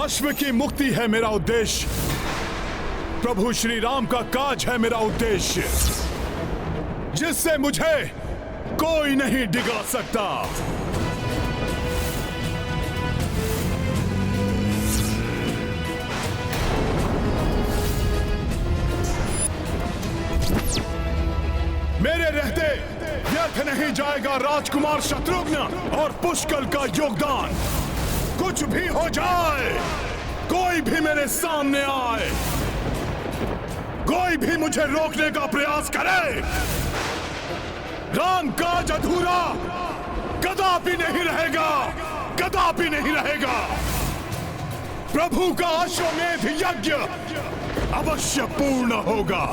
अश्व की मुक्ति है मेरा उद्देश्य। प्रभु श्री राम का काज है मेरा उद्देश्य, जिससे मुझे कोई नहीं डिगा सकता। मेरे रहते व्यर्थ नहीं जाएगा राजकुमार शत्रुघ्न और पुष्कल का योगदान। कुछ भी हो जाए, कोई भी मेरे सामने आए, कोई भी मुझे रोकने का प्रयास करे, राम काज अधूरा कदापि नहीं रहेगा, कदापि नहीं रहेगा। प्रभु का अश्वमेध यज्ञ अवश्य पूर्ण होगा।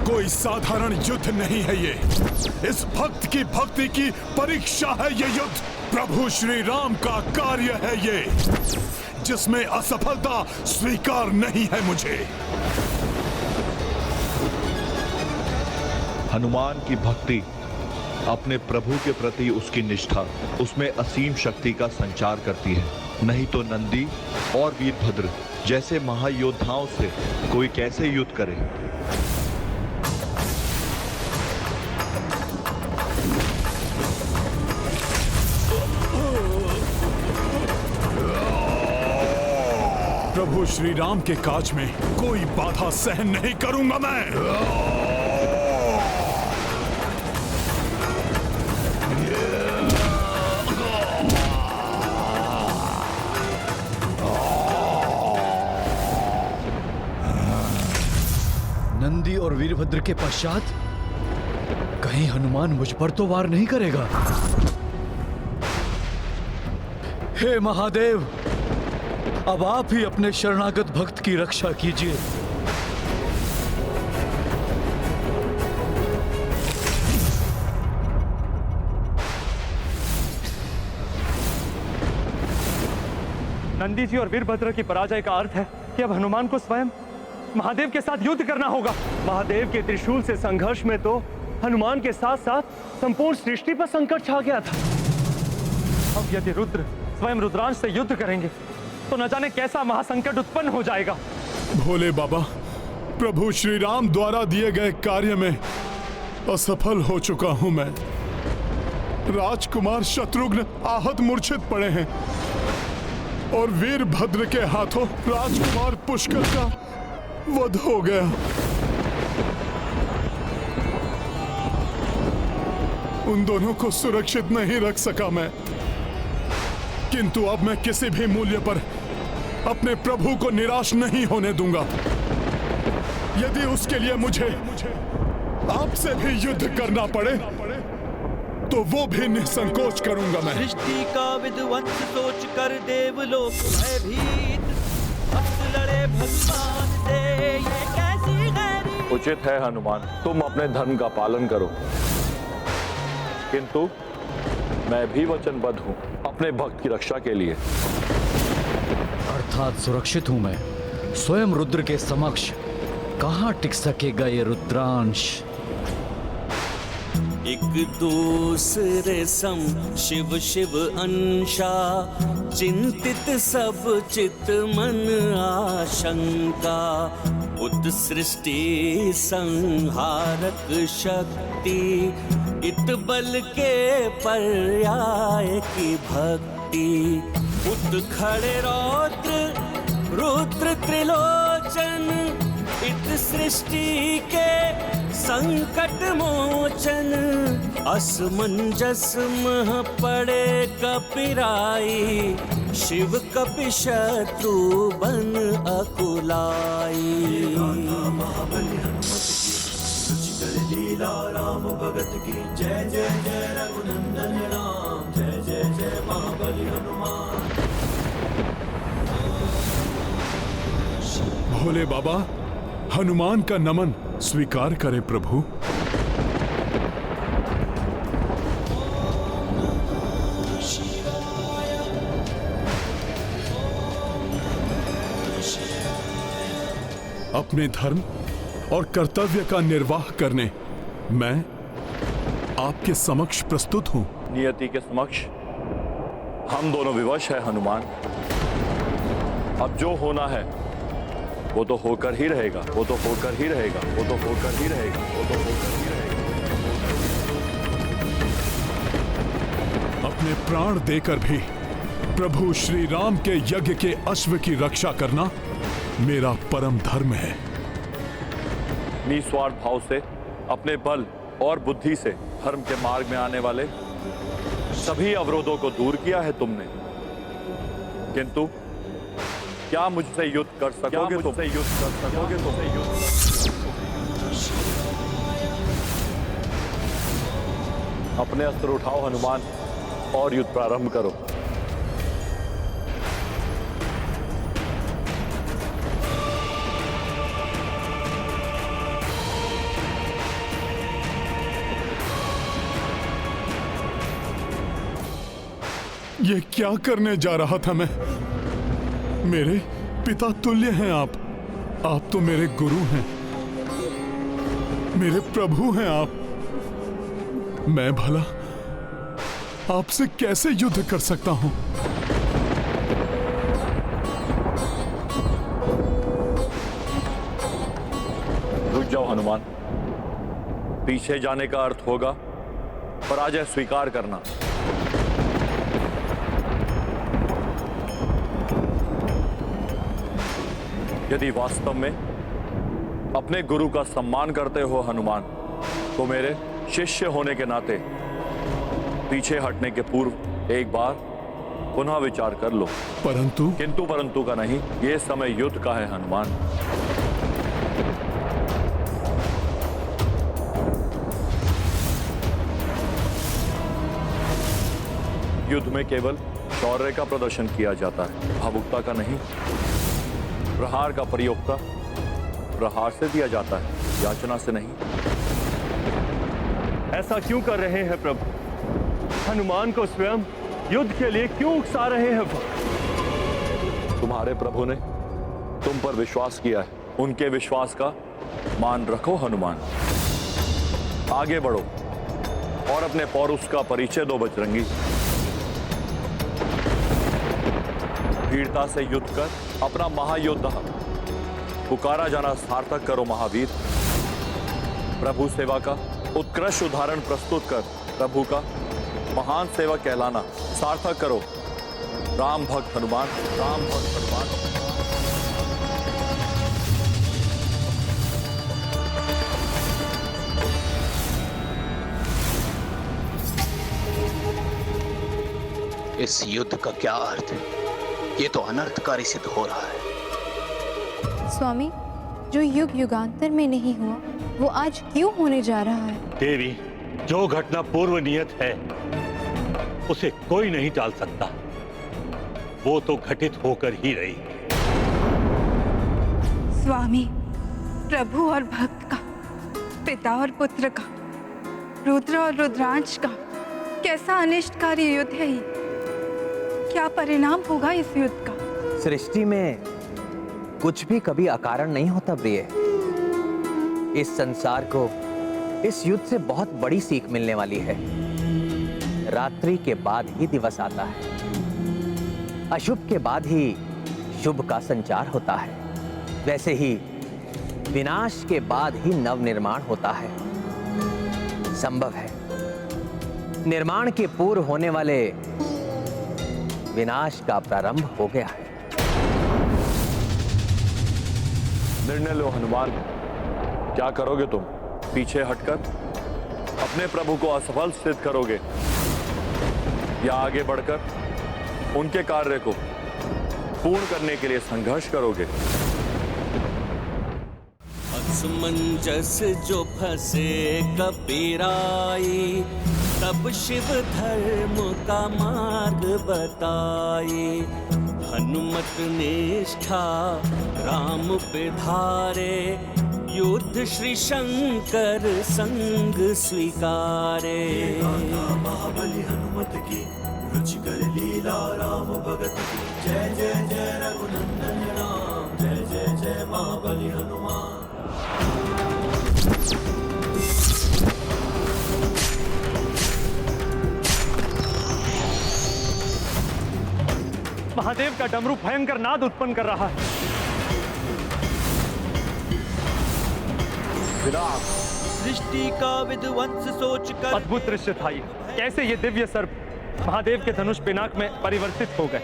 कोई साधारण युद्ध नहीं है ये, इस भक्त की भक्ति की परीक्षा है ये युद्ध। प्रभु श्री राम का कार्य है ये, जिसमें असफलता स्वीकार नहीं है मुझे। हनुमान की भक्ति अपने प्रभु के प्रति उसकी निष्ठा उसमें असीम शक्ति का संचार करती है। नहीं तो नंदी और वीरभद्र जैसे महायोद्धाओं से कोई कैसे युद्ध करे। प्रभु श्री राम के काज में कोई बाधा सहन नहीं करूंगा मैं। नंदी और वीरभद्र के पश्चात कहीं हनुमान मुझ पर तो वार नहीं करेगा। हे महादेव, अब आप ही अपने शरणागत भक्त की रक्षा कीजिए। नंदी जी और वीरभद्र की पराजय का अर्थ है कि अब हनुमान को स्वयं महादेव के साथ युद्ध करना होगा। महादेव के त्रिशूल से संघर्ष में तो हनुमान के साथ साथ संपूर्ण सृष्टि पर संकट छा गया था। अब यदि रुद्र स्वयं रुद्रांश से युद्ध करेंगे तो न जाने कैसा महासंकट उत्पन्न हो जाएगा। भोले बाबा, प्रभु श्री राम द्वारा दिए गए कार्य में असफल हो चुका हूं मैं। राजकुमार शत्रुघ्न आहत मूर्छित पड़े हैं और वीरभद्र के हाथों राजकुमार पुष्कर का वध हो गया। उन दोनों को सुरक्षित नहीं रख सका मैं, किंतु अब मैं किसी भी मूल्य पर अपने प्रभु को निराश नहीं होने दूंगा। यदि उसके लिए मुझे आपसे भी युद्ध करना पड़े तो वो भी निसंकोच करूंगा मैं। सृष्टि का विध्वंस सोच कर देवलोक भयभीत, भक्त लड़े भगवान से, ये कैसी गैरी। उचित है हनुमान, तुम अपने धर्म का पालन करो, किंतु मैं भी वचनबद्ध हूं अपने भक्त की रक्षा के लिए। अर्थात सुरक्षित हूं मैं। स्वयं रुद्र के समक्ष कहां टिक सकेगा ये रुद्रांश। एक दूसरे सम शिव शिव अंशा, चिंतित सब चित मन आशंका। उत सृष्टि संहारक शक्ति, इत बल के पर्याय की भक्ति। उत खड़े रौद्र रुद्र त्रिलोचन, इत सृष्टि के संकट मोचन। असमंजस मह पड़े कपिराई, शिव कपि शत्रु बन अकुलाई। लीला राम भगत की जय जय जय रघुनंदन राम, जय जय जय महाबली हनुमान। भोले बाबा, हनुमान का नमन स्वीकार करें प्रभु। अपने धर्म और कर्तव्य का निर्वाह करने मैं आपके समक्ष प्रस्तुत हूं। नियति के समक्ष हम दोनों विवश है हनुमान। अब जो होना है वो तो होकर ही रहेगा, वो तो होकर ही रहेगा, वो तो होकर ही रहेगा, वो तो होकर ही रहेगा। अपने प्राण देकर भी प्रभु श्री राम के यज्ञ के अश्व की रक्षा करना मेरा परम धर्म है। निस्वार्थ भाव से अपने बल और बुद्धि से धर्म के मार्ग में आने वाले सभी अवरोधों को दूर किया है तुमने, किंतु क्या मुझसे युद्ध कर सकोगे? मुझसे युद्ध कर सकोगे? तुमसे युद्ध अपने अस्त्र उठाओ हनुमान और युद्ध प्रारंभ करो। ये क्या करने जा रहा था मैं? मेरे पिता तुल्य हैं आप तो मेरे गुरु हैं, मेरे प्रभु हैं आप। मैं भला आपसे कैसे युद्ध कर सकता हूं? रुक जाओ हनुमान। पीछे जाने का अर्थ होगा पराजय स्वीकार करना। यदि वास्तव में अपने गुरु का सम्मान करते हो हनुमान, तो मेरे शिष्य होने के नाते पीछे हटने के पूर्व एक बार पुनः विचार कर लो। किंतु परंतु का नहीं, यह समय युद्ध का है हनुमान। युद्ध में केवल शौर्य का प्रदर्शन किया जाता है, भावुकता का नहीं। प्रहार का प्रयोक्ता प्रहार से दिया जाता है, याचना से नहीं। ऐसा क्यों कर रहे हैं प्रभु? हनुमान को स्वयं युद्ध के लिए क्यों उकसा रहे हैं? तुम्हारे प्रभु ने तुम पर विश्वास किया है, उनके विश्वास का मान रखो हनुमान। आगे बढ़ो और अपने पौरुष का परिचय दो बजरंगी। वीरता से युद्ध कर अपना महायोद्धा पुकारा जाना सार्थक करो महावीर। प्रभु सेवा का उत्कृष्ट उदाहरण प्रस्तुत कर प्रभु का महान सेवक कहलाना सार्थक करो। राम भक्त हनुमान, राम भक्त हनुमान। इस युद्ध का क्या अर्थ है? ये तो अनर्थकारी सिद्ध हो रहा है। स्वामी, जो युग युगांतर में नहीं हुआ वो आज क्यों होने जा रहा है? देवी, जो घटना पूर्व नियत है उसे कोई नहीं टाल सकता। वो तो घटित होकर ही रही। स्वामी, प्रभु और भक्त का, पिता और पुत्र का, रुद्र और रुद्रांश का कैसा अनिष्टकारी युद्ध है ये? क्या परिणाम होगा इस युद्ध का? सृष्टि में कुछ भी कभी अकारण नहीं होता प्रिय। इस संसार को इस युद्ध से बहुत बड़ी सीख मिलने वाली है। रात्रि के बाद ही दिवस आता है, अशुभ के बाद ही शुभ का संचार होता है। वैसे ही विनाश के बाद ही नव निर्माण होता है। संभव है निर्माण के पूर्व होने वाले विनाश का प्रारंभ हो गया है। निर्णय लो हनुमान, क्या करोगे तुम? पीछे हटकर अपने प्रभु को असफल सिद्ध करोगे या आगे बढ़कर उनके कार्य को पूर्ण करने के लिए संघर्ष करोगे? असमंजस जो फंसे कबीराई, तब शिव धर्म का मार्ग बताए। हनुमत निष्ठा राम पे धारे, युद्ध श्री शंकर संग स्वीकारे। महाबली हनुमत की रुचिकर लीला राम भगत की। जय जय जय रघुनंदन राम, जय जय जय महाबली हनुमान। महादेव का डमरू भयंकर नाद उत्पन्न कर रहा है। सृष्टि का विध्वंस सोच कर अद्भुत दृश्य था ये। कैसे ये दिव्य सर्प महादेव के धनुष पिनाक में परिवर्तित हो गए।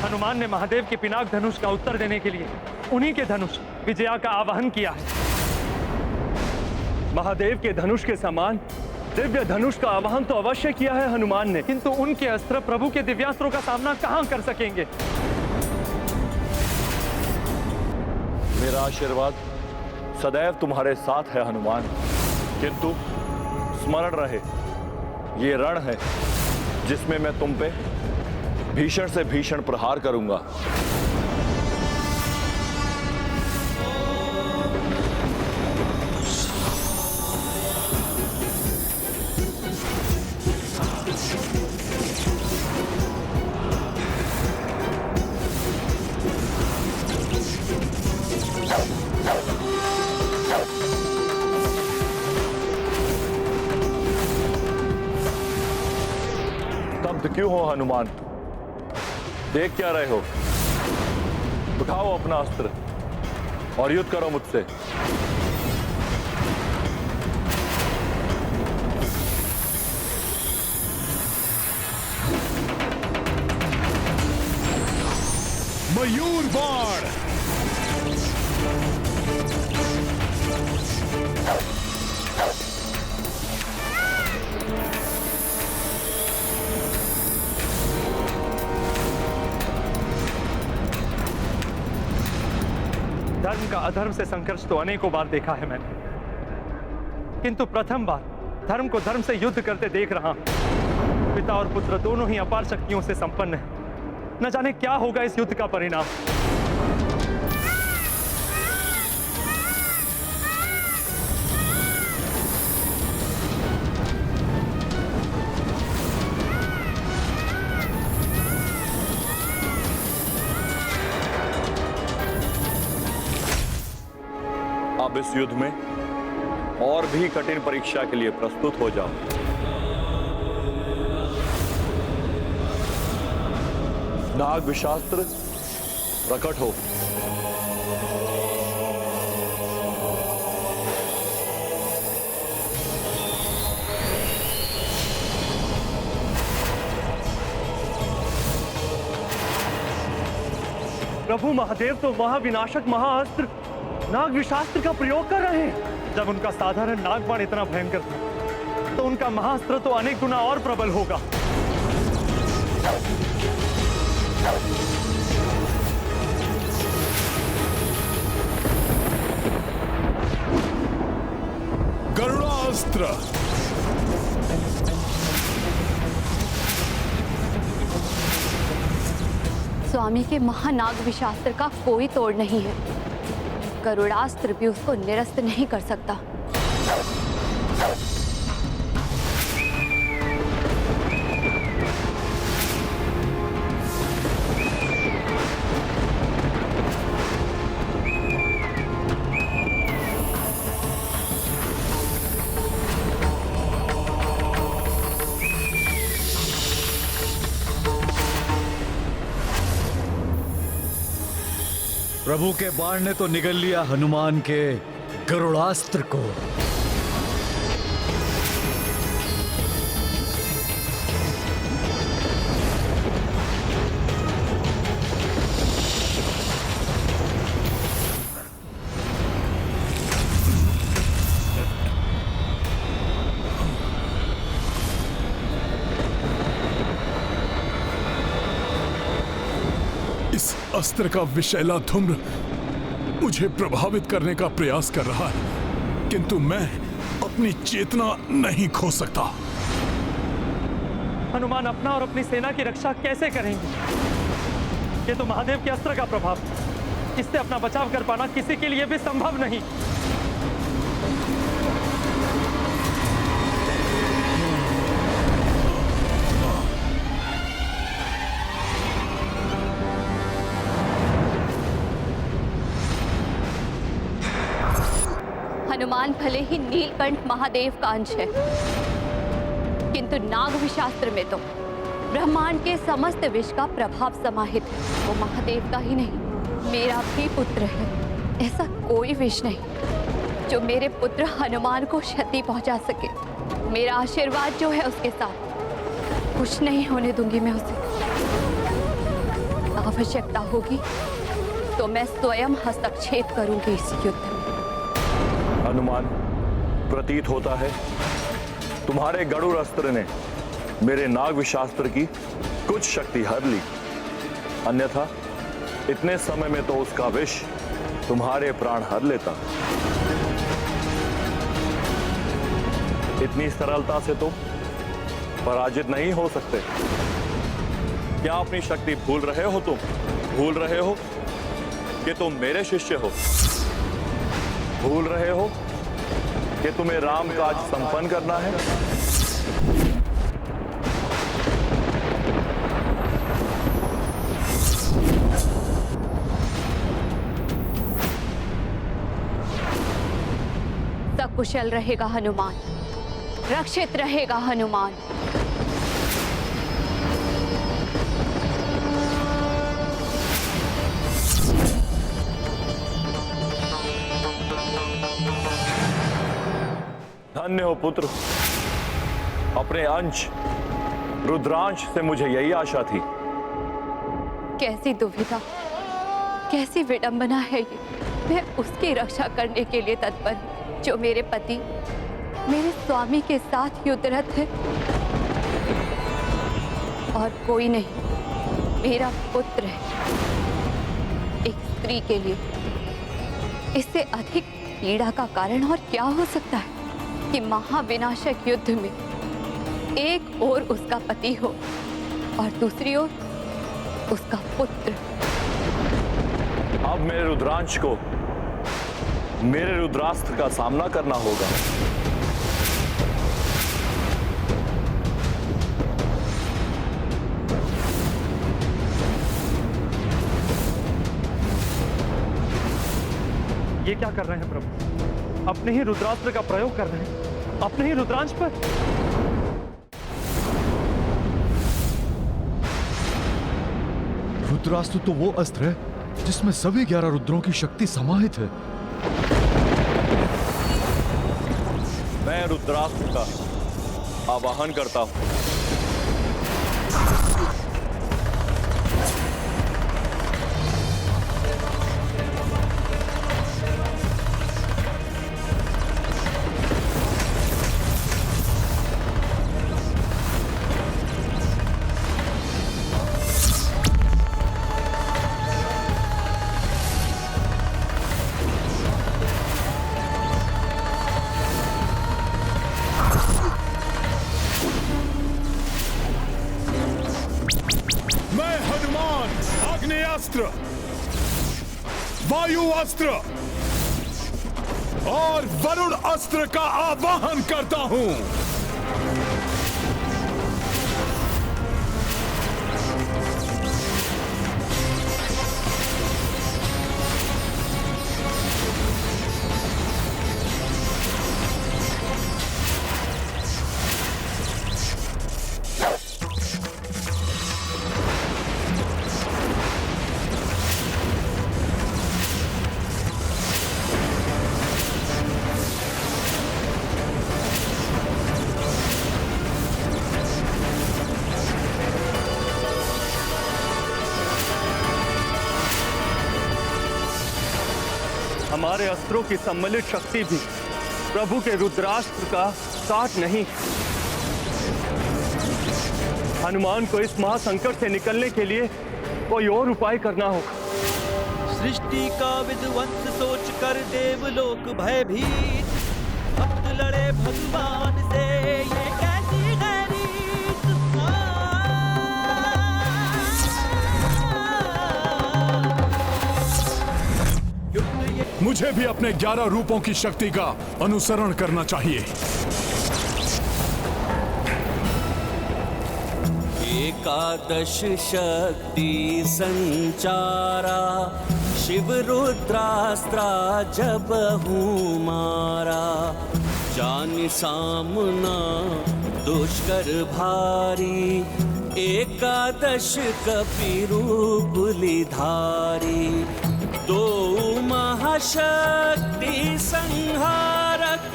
हनुमान ने महादेव के पिनाक धनुष का उत्तर देने के लिए उन्हीं के धनुष विजया का आवाहन किया है। महादेव के धनुष के समान दिव्य धनुष का आवाहन तो अवश्य किया है हनुमान ने, किंतु उनके अस्त्र प्रभु के दिव्यास्त्रों का सामना कहां कर सकेंगे? मेरा आशीर्वाद सदैव तुम्हारे साथ है हनुमान, किंतु स्मरण रहे ये रण है जिसमें मैं तुम पे भीषण से भीषण प्रहार करूंगा। स्तब्ध क्यों हो हनुमान? देख क्या रहे हो? उठाओ अपना अस्त्र और युद्ध करो मुझसे। मयूर बाण। धर्म का अधर्म से संघर्ष तो अनेकों बार देखा है मैंने, किंतु प्रथम बार धर्म को धर्म से युद्ध करते देख रहा हूं। पिता और पुत्र दोनों ही अपार शक्तियों से संपन्न हैं। न जाने क्या होगा इस युद्ध का परिणाम। अब इस युद्ध में और भी कठिन परीक्षा के लिए प्रस्तुत हो जाओ। नाग विशास्त्र प्रकट हो। प्रभु महादेव तो महाविनाशक महाअस्त्र नाग विशास्त्र का प्रयोग कर रहे हैं। जब उनका साधारण नागबाण इतना भयंकर था, तो उनका महाअस्त्र तो अनेक गुना और प्रबल होगा। गरुड़ास्त्र। स्वामी के महानाग विशास्त्र का कोई तोड़ नहीं है। गरुड़ास्त्र भी उसको निरस्त नहीं कर सकता। प्रभु के बाण ने तो निगल लिया हनुमान के गरुड़ास्त्र को। इस अस्त्र का विषैला धूम्र मुझे प्रभावित करने का प्रयास कर रहा है, किंतु मैं अपनी चेतना नहीं खो सकता। हनुमान अपना और अपनी सेना की रक्षा कैसे करेंगे? ये तो महादेव के अस्त्र का प्रभाव, इससे अपना बचाव कर पाना किसी के लिए भी संभव नहीं। हनुमान भले ही नीलकंठ महादेव का अंश है, किंतु नागविशास्त्र में तो ब्रह्मांड के समस्त विष का प्रभाव समाहित है। वो महादेव का ही नहीं, मेरा भी पुत्र है। ऐसा कोई विष नहीं जो मेरे पुत्र हनुमान को क्षति पहुंचा सके। मेरा आशीर्वाद जो है उसके साथ, कुछ नहीं होने दूंगी मैं उसे। आवश्यकता होगी तो मैं स्वयं हस्तक्षेप करूंगी इस युद्ध में। हनुमान, प्रतीत होता है तुम्हारे गरुड़ अस्त्र ने मेरे नागविशास्त्र की कुछ शक्ति हर ली, अन्यथा इतने समय में तो उसका विष तुम्हारे प्राण हर लेता। इतनी सरलता से तो पराजित नहीं हो सकते। क्या अपनी शक्ति भूल रहे हो तुम? भूल रहे हो कि तुम मेरे शिष्य हो? भूल रहे हो कि तुम्हें राम काज संपन्न करना है? सकुशल रहेगा हनुमान, रक्षित रहेगा हनुमान। धन्य हो पुत्र, अपने अंश रुद्रांश से मुझे यही आशा थी। कैसी दुविधा, कैसी विडंबना है ये। मैं उसकी रक्षा करने के लिए तत्पर हूं जो मेरे पति, मेरे स्वामी के साथ युद्धरत है, और कोई नहीं, मेरा पुत्र है। एक स्त्री के लिए इससे अधिक पीड़ा का कारण और क्या हो सकता है कि महाविनाशक युद्ध में एक ओर उसका पति हो और दूसरी ओर उसका पुत्र। अब मेरे रुद्रांश को मेरे रुद्रास्त्र का सामना करना होगा। ये क्या कर रहे हैं प्रभु? अपने ही रुद्रास्त्र का प्रयोग कर रहे हैं, अपने ही रुद्रांश पर। रुद्रास्त्र तो वो अस्त्र है जिसमें सभी 11 रुद्रों की शक्ति समाहित है। मैं रुद्रास्त्र का आवाहन करता हूं। अस्त्र, वायु अस्त्र और वरुण अस्त्र का आवाहन करता हूं। हमारे अस्त्रों की सम्मिलित शक्ति भी प्रभु के रुद्रास्त्र का साथ नहीं। हनुमान को इस महासंकट से निकलने के लिए कोई और उपाय करना होगा। सृष्टि का विध्वंस सोच कर देवलोक भयभीत, भक्त लड़े भगवान से, ये कैसी गैरीत। मुझे भी अपने 11 रूपों की शक्ति का अनुसरण करना चाहिए। एकादश शक्ति संचारा, शिव रुद्रास्त्रा जब हूँ मारा। जान सामना दुष्कर भारी, एकादश कपिरूप धारी। दो महाशक्ति संहारक,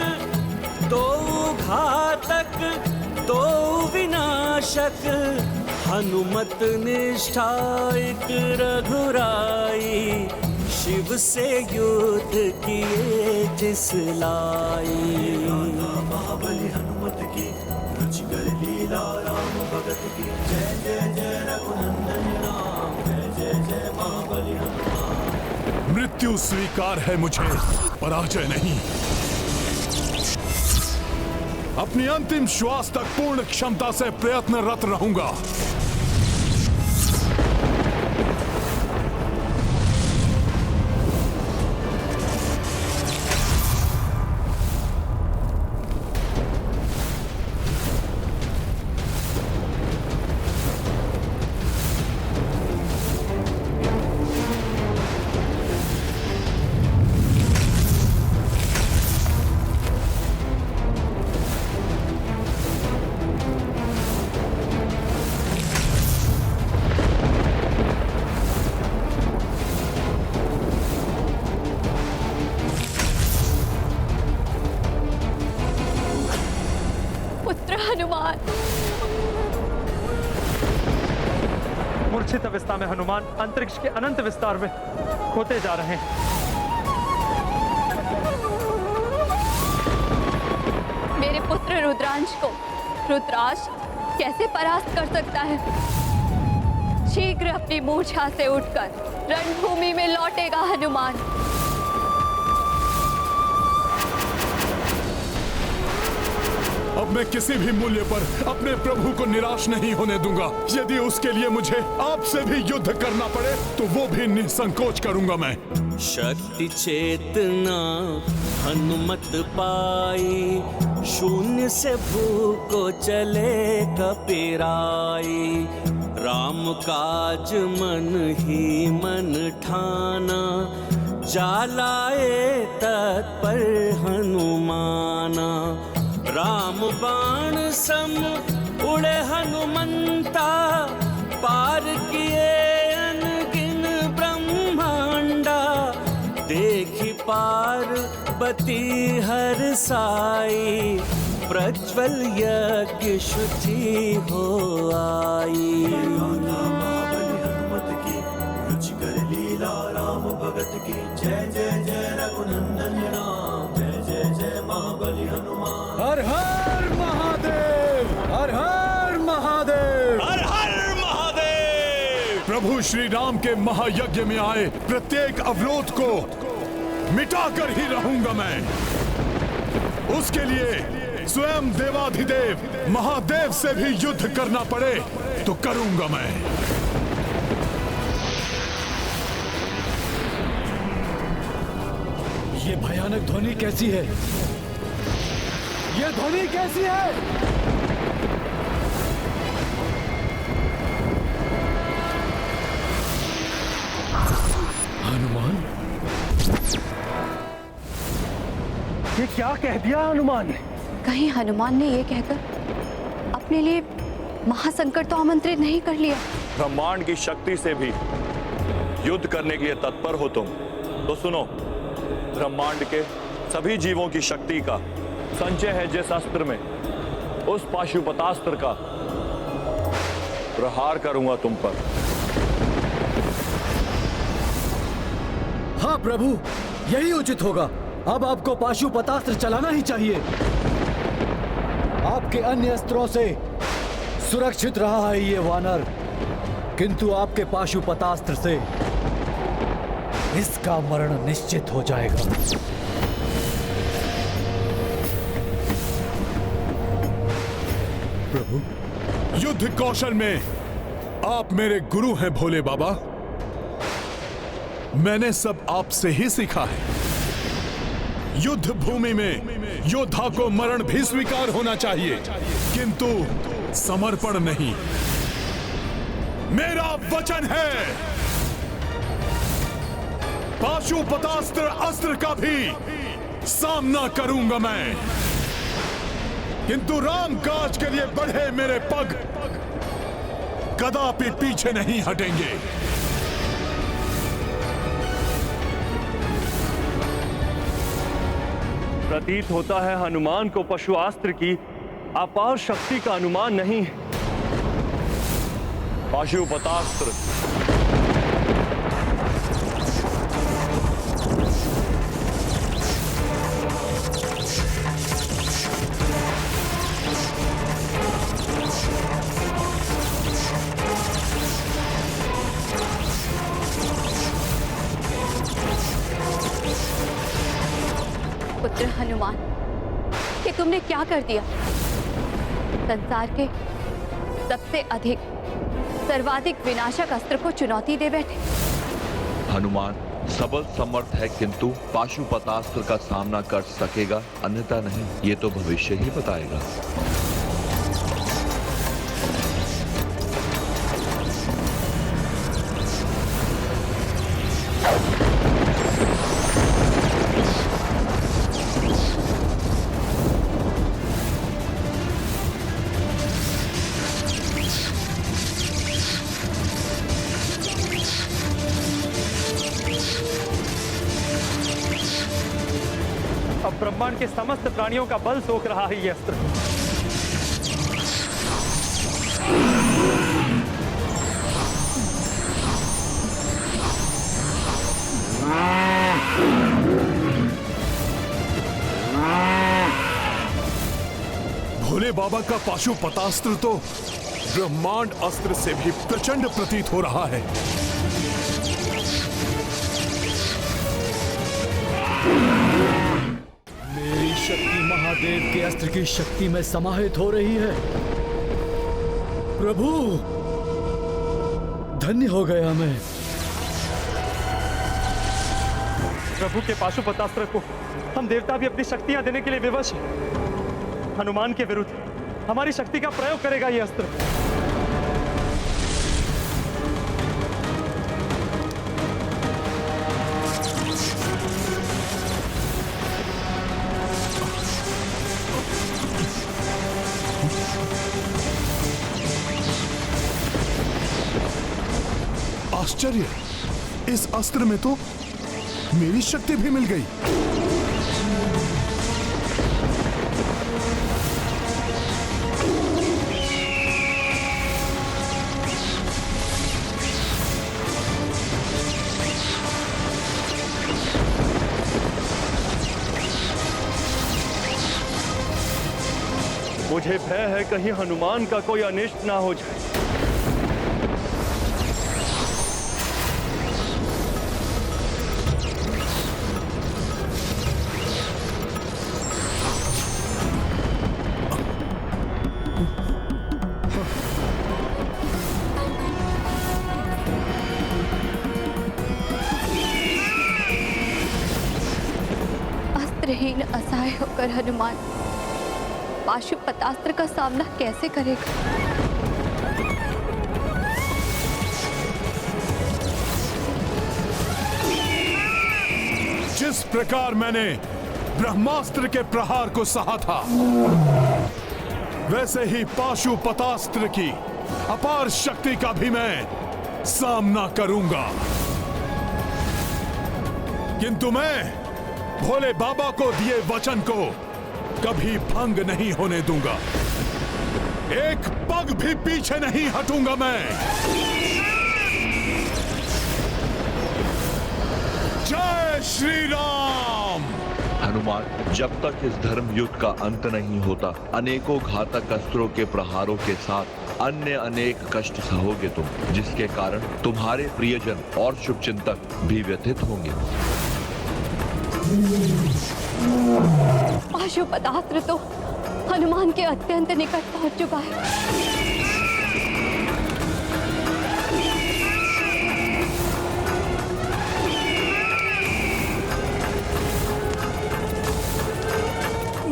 दो घातक दो विनाशक। हनुमत निष्ठा एक रघुराई, शिव से युद्ध किए जिस लाई। महाबली हनुमत की रुचिकर लीला, राम भगत की जय जय जय रघुनंदन राम, जय जय जय महाबली हनुमान। मृत्यु स्वीकार है मुझे, पराजय नहीं। अपनी अंतिम श्वास तक पूर्ण क्षमता से प्रयत्नरत रहूंगा। हनुमान। मूर्छित अवस्था में हनुमान अंतरिक्ष के अनंत विस्तार में खोते जा रहे हैं। मेरे पुत्र रुद्रांश को रुद्राक्ष कैसे परास्त कर सकता है? शीघ्र अपनी मूर्छा से उठकर रणभूमि में लौटेगा हनुमान। अब मैं किसी भी मूल्य पर अपने प्रभु को निराश नहीं होने दूंगा। यदि उसके लिए मुझे आपसे भी युद्ध करना पड़े तो वो भी निसंकोच करूंगा मैं। शक्ति चेतना हनुमत पाई, शून्य से भूको चले कपिराई। राम काज मन ही मन ठाना, जालाए तत्पर हनुमाना। राम बाण सम उड़े हनुमंता, पार किए अनगिन ब्रह्मांडा। देखी पार्वती हर साई, प्रज्वल यज्ञ शुचि हो आई। महाबली हनुमत की रुचिकर लीला, राम भगत की जय जय जय रघुनंदन राम, जय जय जय महाबली हनुमान। हर हर महादेव, हर हर महादेव, हर हर महादेव। प्रभु श्री राम के महायज्ञ में आए प्रत्येक अवरोध को मिटाकर ही रहूंगा मैं। उसके लिए स्वयं देवाधिदेव महादेव से भी युद्ध करना पड़े तो करूंगा मैं। ये भयानक ध्वनि कैसी है? ये ध्वनि कैसी है? हनुमान, ये क्या कह दिया हनुमान ने? कहीं हनुमान ने ये कहकर अपने लिए महासंकट तो आमंत्रित नहीं कर लिया? ब्रह्मांड की शक्ति से भी युद्ध करने के लिए तत्पर हो तुम तो सुनो, ब्रह्मांड के सभी जीवों की शक्ति का संचय है जिस अस्त्र में, उस पाशुपतास्त्र का प्रहार करूंगा तुम पर। हाँ प्रभु, यही उचित होगा। अब आपको पाशुपतास्त्र चलाना ही चाहिए। आपके अन्य अस्त्रों से सुरक्षित रहा है ये वानर, किंतु आपके पाशुपतास्त्र से इसका मरण निश्चित हो जाएगा। प्रभु, युद्ध कौशल में आप मेरे गुरु हैं भोले बाबा। मैंने सब आपसे ही सीखा है। युद्ध भूमि में योद्धा को मरण भी स्वीकार होना चाहिए, किंतु समर्पण नहीं। मेरा वचन है, पाशुपतास्त्र अस्त्र का भी सामना करूंगा मैं, किंतु राम काज के लिए बढ़े मेरे पग कदापि पीछे नहीं हटेंगे। प्रतीत होता है हनुमान को पशुआस्त्र की अपार शक्ति का अनुमान नहीं है। पाशुपतास्त्र पुत्र हनुमान, कि तुमने क्या कर दिया? संसार के सबसे अधिक सर्वाधिक विनाशक अस्त्र को चुनौती दे बैठे। हनुमान सबल समर्थ है, किंतु पाशुपतास्त्र का सामना कर सकेगा अन्यथा नहीं, ये तो भविष्य ही बताएगा। अब ब्रह्मांड के समस्त प्राणियों का बल सोख रहा है ये अस्त्र। भोले बाबा का पाशुपतास्त्र तो ब्रह्मांड अस्त्र से भी प्रचंड प्रतीत हो रहा है। मेरी शक्ति महादेव के अस्त्र की शक्ति में समाहित हो रही है। प्रभु, धन्य हो गया मैं। प्रभु के पाशुपतास्त्र को हम देवता भी अपनी शक्तियां देने के लिए विवश हैं। हनुमान के विरुद्ध हमारी शक्ति का प्रयोग करेगा ये अस्त्र। आश्चर्य, इस अस्त्र में तो मेरी शक्ति भी मिल गई। मुझे भय है कहीं हनुमान का कोई अनिष्ट ना हो जाए। अस्त्रहीन असहाय होकर हनुमान पाशुपतास्त्र का सामना कैसे करेगा? जिस प्रकार मैंने ब्रह्मास्त्र के प्रहार को सहा था, वैसे ही पाशुपतास्त्र की अपार शक्ति का भी मैं सामना करूंगा, किंतु मैं भोले बाबा को दिए वचन को कभी भंग नहीं होने दूंगा। एक पग भी पीछे नहीं हटूंगा मैं। जय श्री राम। हनुमान, जब तक इस धर्म युद्ध का अंत नहीं होता, अनेकों घातक अस्त्रों के प्रहारों के साथ अन्य अनेक कष्ट सहोगे तुम, जिसके कारण तुम्हारे प्रियजन और शुभचिंतक भी व्यथित होंगे। पाशुपतास्त्र तो हनुमान के अत्यंत निकट पहुंच चुका है।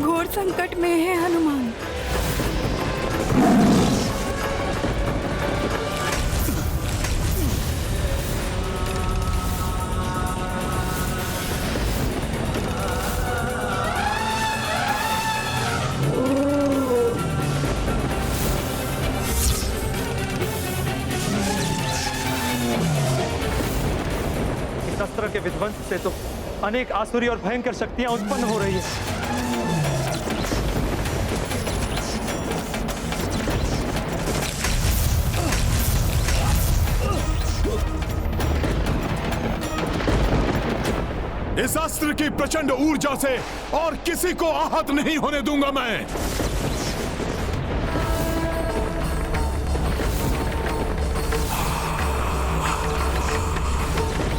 घोर संकट में है हनुमान। इस अस्त्र के विध्वंस से तो अनेक आसुरी और भयंकर शक्तियां उत्पन्न हो रही है। इस अस्त्र की प्रचंड ऊर्जा से और किसी को आहत नहीं होने दूंगा मैं।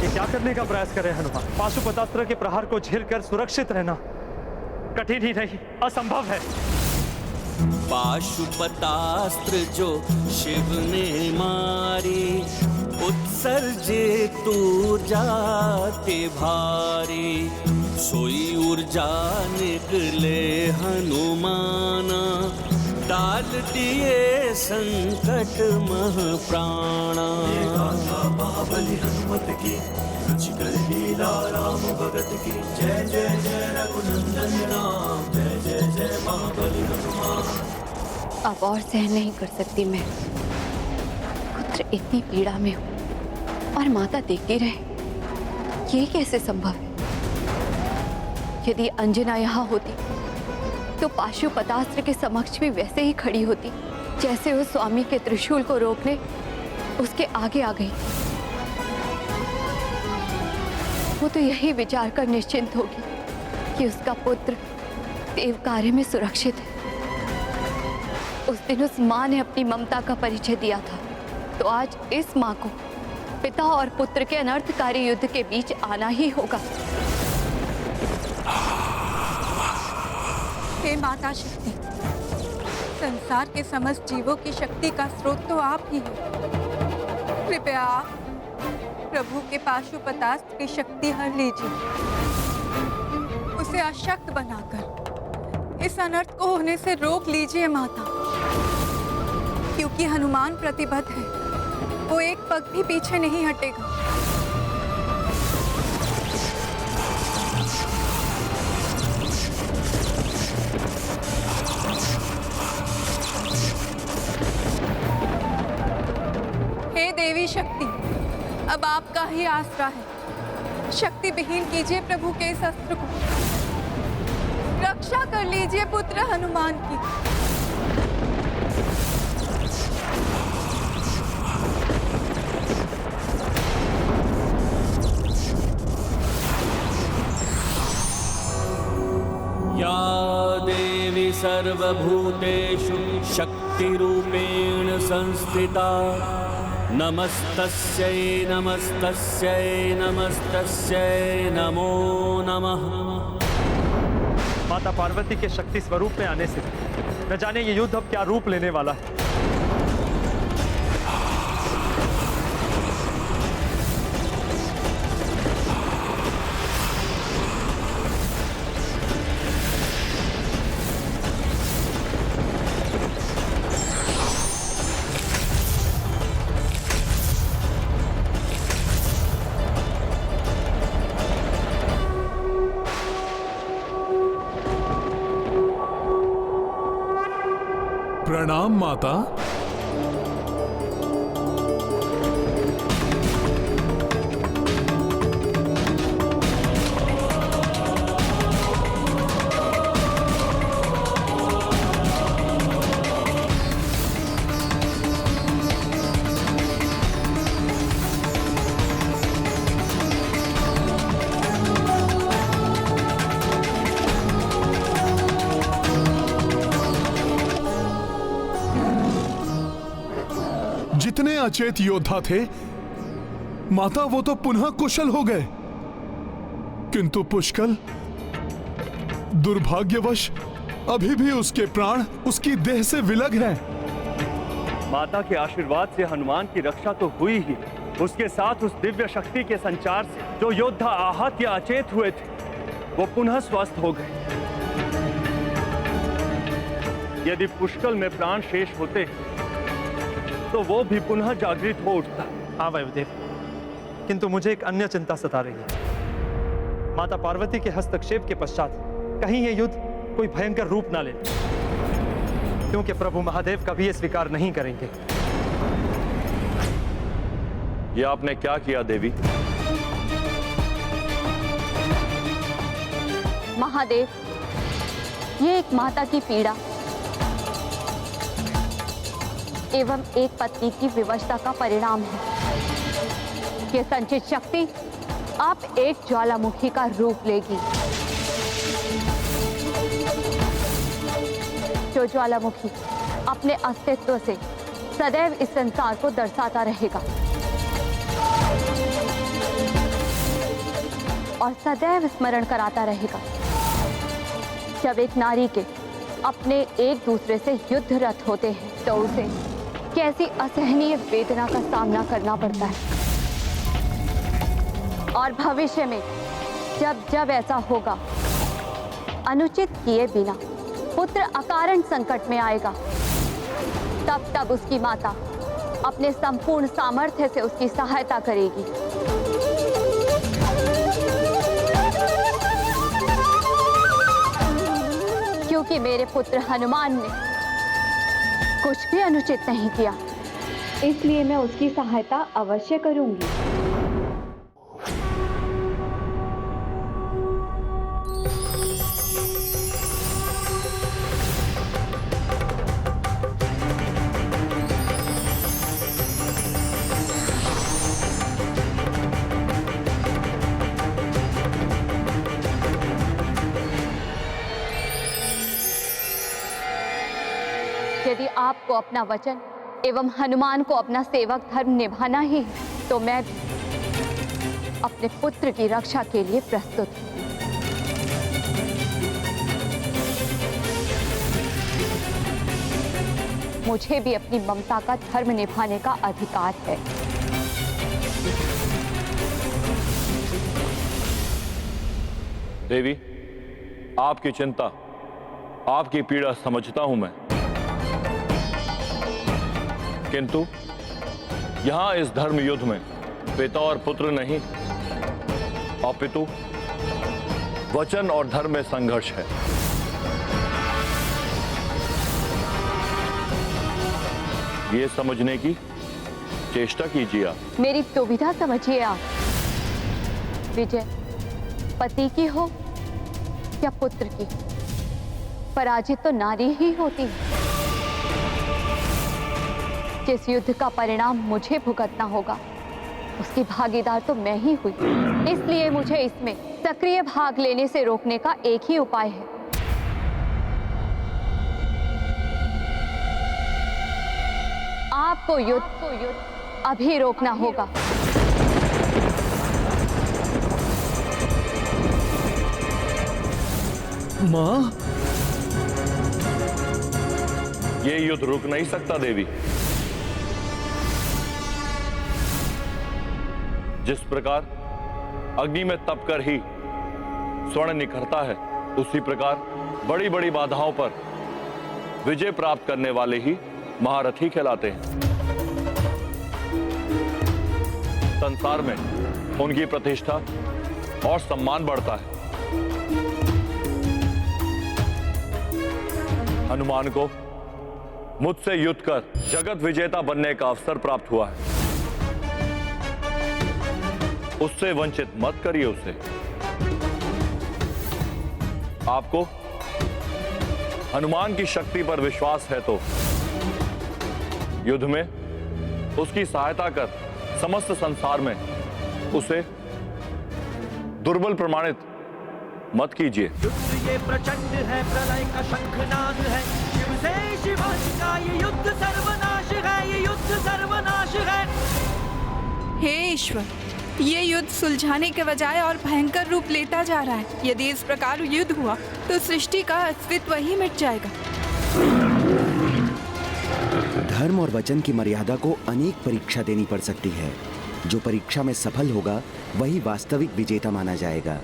ये क्या करने का प्रयास कर रहे हैं हनुमान? पाशुपतास्त्र के प्रहार को झेलकर सुरक्षित रहना कठिन ही नहीं, असंभव है। पाशुपतास्त्र जो शिव ने मारे, उत्सर्जे ऊर्जा ते भारी। सोई ऊर्जा निकले हनुमाना, डाल दिए संकट मह प्राणा। महाबली हनुमत की, रुचि कर लीला राम भगत की। जय जय जय रघुनंदन राम, जय जय जय महाबली हनुमान। अब और सहन नहीं कर सकती मैं। पुत्र इतनी पीड़ा में हो और माता देखती रहे, ये कैसे संभव है? यदि अंजना यहाँ होती तो पाशुपतास्त्र के समक्ष भी वैसे ही खड़ी होती जैसे उस स्वामी के त्रिशूल को रोकने उसके आगे आ गई। वो तो यही विचार कर निश्चिंत होगी कि उसका पुत्र देव कार्य में सुरक्षित है। उस दिन उस माँ ने अपनी ममता का परिचय दिया था, तो आज इस माँ को पिता और पुत्र के अनर्थकारी युद्ध के बीच आना ही होगा। हे माता शक्ति, संसार के समस्त जीवों की शक्ति का स्रोत तो आप ही हैं। कृपया आप प्रभु के पाशुपतास्त्र की शक्ति हर लीजिए, उसे अशक्त बनाकर इस अनर्थ को होने से रोक लीजिए माता। क्योंकि हनुमान प्रतिबद्ध है, वो एक पग भी पीछे नहीं हटेगा। हे देवी शक्ति, अब आपका ही आसरा है। शक्ति विहीन कीजिए प्रभु के इस अस्त्र को, रक्षा कर लीजिए पुत्र हनुमान की। या देवी सर्वभूतेषु शक्तिरूपेण संस्थिता, नमस्तस्यै नमस्तस्यै नमस्तस्यै नमो नमः। माता पार्वती के शक्ति स्वरूप में आने से न जाने ये युद्ध अब क्या रूप लेने वाला है। प्रणाम माता। जितने अचेत योद्धा थे माता वो तो पुनः कुशल हो गए, किंतु पुष्कल दुर्भाग्यवश अभी भी उसके प्राण उसकी देह से विलग हैं। माता के आशीर्वाद से हनुमान की रक्षा तो हुई ही, उसके साथ उस दिव्य शक्ति के संचार से जो योद्धा आहत या अचेत हुए थे वो पुनः स्वस्थ हो गए। यदि पुष्कल में प्राण शेष होते तो वो भी पुनः जागृत हो उठता। हाँ वायुदेव, किंतु मुझे एक अन्य चिंता सता रही है। माता पार्वती के हस्तक्षेप के पश्चात कहीं ये युद्ध कोई भयंकर रूप ना ले, क्योंकि प्रभु महादेव कभी ये स्वीकार नहीं करेंगे। ये आपने क्या किया देवी? महादेव, ये एक माता की पीड़ा एवं एक पत्नी की विवशता का परिणाम है। ये संचित शक्ति अब एक ज्वालामुखी का रूप लेगी, जो ज्वालामुखी अपने अस्तित्व से सदैव इस संसार को दर्शाता रहेगा और सदैव स्मरण कराता रहेगा जब एक नारी के अपने एक दूसरे से युद्धरत होते हैं तो उसे कैसी असहनीय वेदना का सामना करना पड़ता है। और भविष्य में जब जब ऐसा होगा, अनुचित किए बिना पुत्र अकारण संकट में आएगा, तब तब उसकी माता अपने संपूर्ण सामर्थ्य से उसकी सहायता करेगी। क्योंकि मेरे पुत्र हनुमान ने कुछ भी अनुचित नहीं किया, इसलिए मैं उसकी सहायता अवश्य करूंगी। यदि आपको अपना वचन एवं हनुमान को अपना सेवक धर्म निभाना ही है, तो मैं भी अपने पुत्र की रक्षा के लिए प्रस्तुत हूं। मुझे भी अपनी ममता का धर्म निभाने का अधिकार है। देवी, आपकी चिंता, आपकी पीड़ा समझता हूं मैं, किंतु यहां इस धर्म युद्ध में पिता और पुत्र नहीं, अपितु वचन और धर्म में संघर्ष है। ये समझने की चेष्टा कीजिए आप। मेरी दुविधा समझिए आप। विजय पति की हो या पुत्र की, पराजित तो नारी ही होती है। जिस युद्ध का परिणाम मुझे भुगतना होगा, उसकी भागीदार तो मैं ही हुई। इसलिए मुझे इसमें सक्रिय भाग लेने से रोकने का एक ही उपाय है। आपको युद्ध अभी रोकना होगा। मां, ये युद्ध रुक नहीं सकता देवी। जिस प्रकार अग्नि में तप कर ही स्वर्ण निखरता है, उसी प्रकार बड़ी बड़ी बाधाओं पर विजय प्राप्त करने वाले ही महारथी कहलाते हैं। संसार में उनकी प्रतिष्ठा और सम्मान बढ़ता है। हनुमान को मुझसे युद्ध कर जगत विजेता बनने का अवसर प्राप्त हुआ है। उससे वंचित मत करिए उसे। आपको हनुमान की शक्ति पर विश्वास है तो युद्ध में उसकी सहायता कर समस्त संसार में उसे दुर्बल प्रमाणित मत कीजिए। युद्ध ये प्रचंड है, प्रलय का शंखनाद है, शिव से शिवाजी का ये युद्ध सर्वनाश है, ये युद्ध सर्वनाश हे ईश्वर, ये युद्ध सुलझाने के बजाय और भयंकर रूप लेता जा रहा है। यदि इस प्रकार युद्ध हुआ तो सृष्टि का अस्तित्व ही मिट जाएगा। धर्म और वचन की मर्यादा को अनेक परीक्षा देनी पड़ सकती है। जो परीक्षा में सफल होगा वही वास्तविक विजेता माना जाएगा।